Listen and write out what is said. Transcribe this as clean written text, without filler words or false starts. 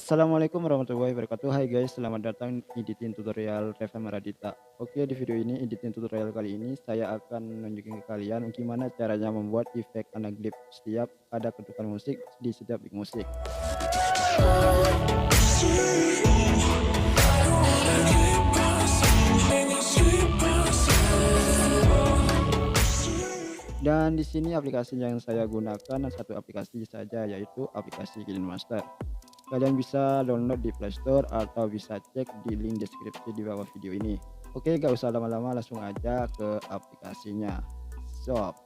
Assalamualaikum warahmatullahi wabarakatuh. Hai guys, selamat datang di editing tutorial Refan Maradita. Oke, di video ini editing tutorial kali ini saya akan nunjukin ke kalian gimana caranya membuat efek anaglyph setiap ada ketukan musik di setiap beat musik. Dan di sini aplikasi yang saya gunakan satu aplikasi saja, yaitu aplikasi Kinemaster. Kalian bisa download di Play Store atau bisa cek di link deskripsi di bawah video ini. Oke, gak usah lama-lama, langsung aja ke aplikasinya. Stop.